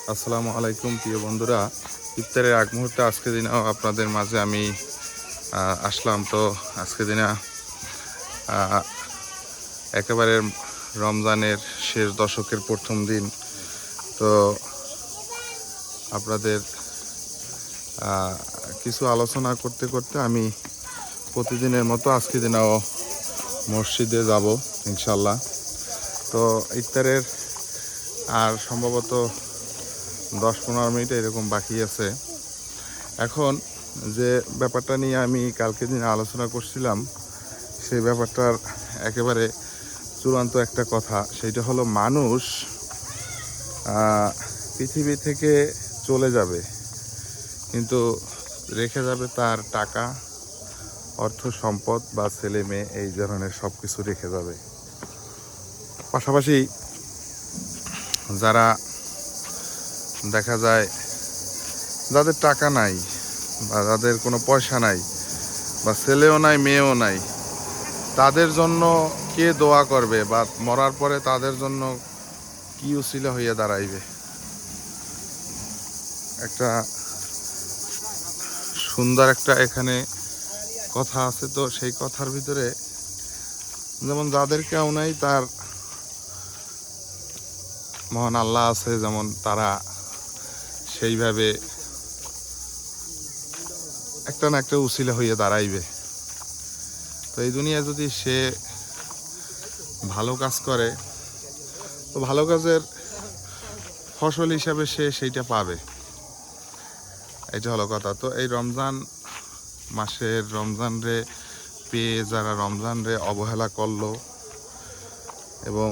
আসসালামু আলাইকুম প্রিয় বন্ধুরা। ইফতারের আগ মুহূর্তে আজকে দিনেও আপনাদের মাঝে আমি আসলাম। তো আজকে দিনে একেবারে রমজানের শেষ দশকের প্রথম দিন। তো আপনাদের কিছু আলোচনা করতে করতে আমি প্রতিদিনের মতো আজকে দিনেও মসজিদে যাব ইনশাল্লাহ। তো ইফতারের আর সম্ভবত 10-15 মিনিট এরকম বাকি আছে। এখন যে ব্যাপারটা নিয়ে আমি কালকে দিনে আলোচনা করছিলাম, সেই ব্যাপারটার একেবারে চূড়ান্ত একটা কথা, সেইটা হলো মানুষ পৃথিবী থেকে চলে যাবে, কিন্তু রেখে যাবে তার টাকা, অর্থ সম্পদ বা ছেলে মেয়ে, এই ধরনের সব কিছু রেখে যাবে। পাশাপাশি যারা দেখা যায় যাদের টাকা নাই বা যাদের কোনো পয়সা নাই বা ছেলেও নাই মেয়েও নাই, তাদের জন্য কে দোয়া করবে বা মরার পরে তাদের জন্য কি উসিলা হইয়া দাঁড়াইবে। একটা সুন্দর একটা এখানে কথা আছে। তো সেই কথার ভিতরে যেমন যাদের কেউ নাই তার মহান আল্লাহ আছে, যেমন তারা সেইভাবে একটা না একটা উসিলা হইয়া দাঁড়াইবে। তো এই দুনিয়ায় যদি সে ভালো কাজ করে, তো ভালো কাজের ফসল হিসাবে সে সেইটা পাবে। এটা হলো কথা। তো এই রমজান মাসের রমজান রে পেয়ে যারা রমজান রে অবহেলা করলো এবং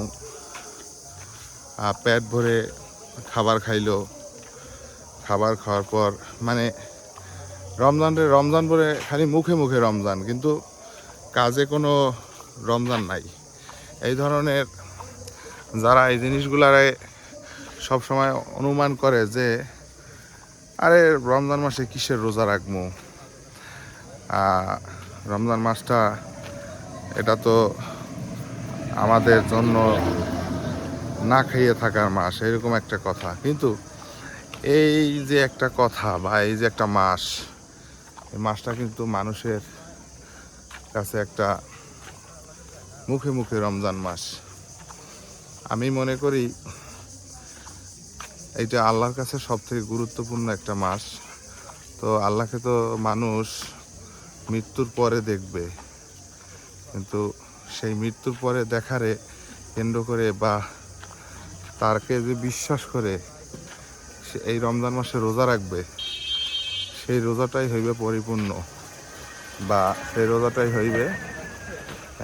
পেট ভরে খাবার খাইলো, খাবার খাওয়ার পর মানে রমজান ভরে খালি মুখে মুখে রমজান, কিন্তু কাজে কোনো রমজান নাই, এই ধরনের যারা এই জিনিসগুলারে সবসময় অনুমান করে যে আরে রমজান মাসে কিসের রোজা রাখবো, রমজান মাসটা এটা তো আমাদের জন্য না খাইয়ে থাকার মাস, এরকম একটা কথা। কিন্তু এই যে একটা কথা বা এই যে একটা মাস, এই মাসটা কিন্তু মানুষের কাছে একটা মুখে মুখে রমজান মাস। আমি মনে করি এইটা আল্লাহর কাছে সবথেকে গুরুত্বপূর্ণ একটা মাস। তো আল্লাহকে তো মানুষ মৃত্যুর পরে দেখবে, কিন্তু সেই মৃত্যুর পরে দেখারে কেন্দ্র করে বা তারকে যে বিশ্বাস করে সে এই রমজান মাসে রোজা রাখবে, সেই রোজাটাই হইবে পরিপূর্ণ, বা সেই রোজাটাই হইবে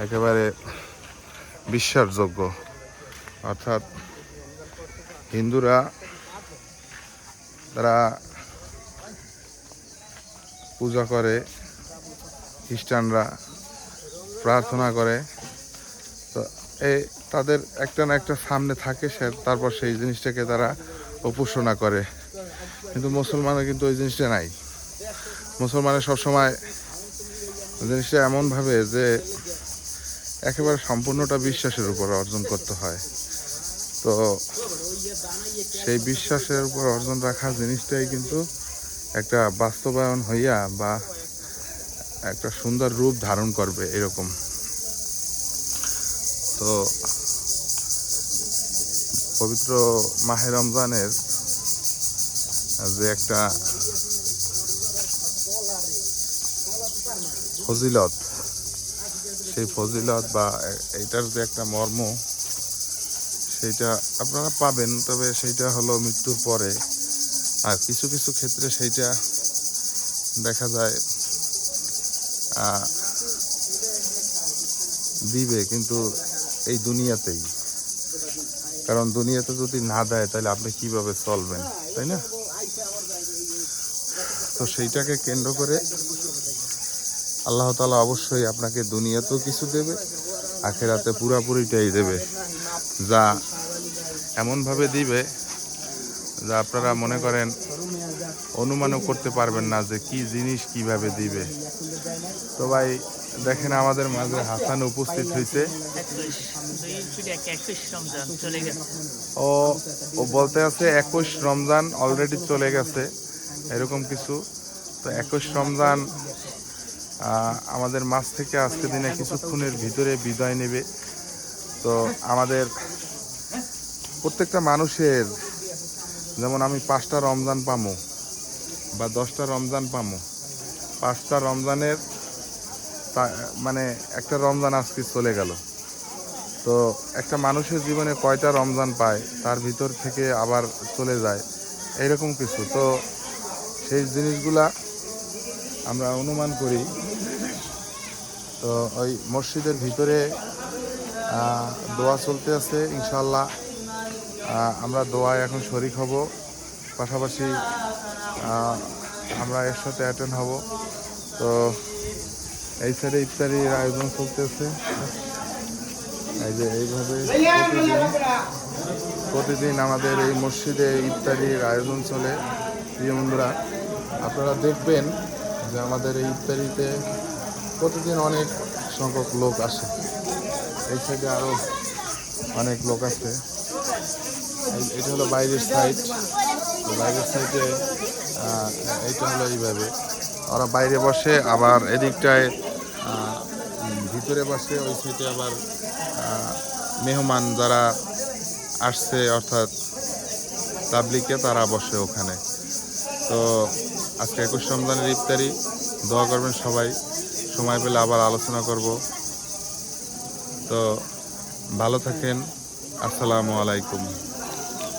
একেবারে বিশ্বাসযোগ্য। অর্থাৎ হিন্দুরা তারা পূজা করে, খ্রিস্টানরা প্রার্থনা করে, তো এই তাদের একটা না একটা সামনে থাকে, সে তারপর সেই জিনিসটাকে তারা উপাসনা করে। কিন্তু মুসলমানের কিন্তু ওই জিনিসটা নাই। মুসলমানের সবসময় জিনিসটা এমনভাবে যে একেবারে সম্পূর্ণটা বিশ্বাসের উপর অর্জন করতে হয়। তো সেই বিশ্বাসের উপর অর্জন রাখা জিনিসটাই কিন্তু একটা বাস্তবায়ন হইয়া বা একটা সুন্দর রূপ ধারণ করবে এরকম। তো পবিত্র মাহে রমজানের যে একটা ফজিলত, সেই ফজিলত বা এইটার যে একটা মর্ম, সেইটা আপনারা পাবেন, তবে সেইটা হলো মৃত্যুর পরে। আর কিছু কিছু ক্ষেত্রে সেইটা দেখা যায় দিবে, কিন্তু এই দুনিয়াতেই। কারণ দুনিয়াতে যদি না দেয় তাহলে আপনি কিভাবে চলবেন, তাই না? তো সেইটাকে কেন্দ্র করে আল্লাহ তাআলা অবশ্যই আপনাকে দুনিয়াতেও কিছু দেবে, আখিরাতে পুরাপুরিটাই দেবে, যা এমনভাবে দিবে যা আপনারা মনে করেন অনুমানও করতে পারবেন না যে কি জিনিস কিভাবে দিবে। তো ভাই, দেখেন আমাদের মাঝে হাসান উপস্থিত হয়েছে। 21 রমজান চলে গেছে। ও ও বলতে আছে 21 রমজান অলরেডি চলে গেছে, এরকম কিছু। তো 21 রমজান আমাদের মাঝ থেকে আজকে দিনে কিছুক্ষণের ভিতরে বিদায় নেবে। তো আমাদের প্রত্যেকটা মানুষের, যেমন আমি 5টা রমজান পামো বা 10টা রমজান পামো, 5টা রমজানের মানে একটা রমজান আজকে চলে গেল। তো একটা মানুষের জীবনে কয়টা রমজান পায়, তার ভিতর থেকে আবার চলে যায়, এইরকম কিছু। তো সেই জিনিসগুলা আমরা অনুমান করি। তো ওই মসজিদের ভিতরে দোয়া চলতে আছে, ইনশাল্লাহ আমরা দোয়ায় এখন শরিক হব, পাশাপাশি আমরা এর সাথে অ্যাটেন্ড হব। তো এই সাইডে ইফতারির আয়োজন চলতেছে, এই যে এইভাবে প্রতিদিন আমাদের এই মসজিদে ইফতারির আয়োজন চলে। প্রিয় বন্ধুরা, আপনারা দেখবেন যে আমাদের এই ইফতারিতে প্রতিদিন অনেক সংখ্যক লোক আসে। এই সাইডে আরও অনেক লোক আছে। এটা হলো বাইরের সাইড, বাইরের সাইডে এইটা হলো এইভাবে ওরা বাইরে বসে, আবার এদিকটায় ভিতরে বসে, ওই সাইডে আবার মেহমান যারা আসছে অর্থাৎ তাবলিকে তারা বসে ওখানে। তো আজকে 21 রমজানের ইফতারি, দোয়া করবেন সবাই, সময় পেলে আবার আলোচনা করব। তো ভালো থাকেন, আসসালামু আলাইকুম।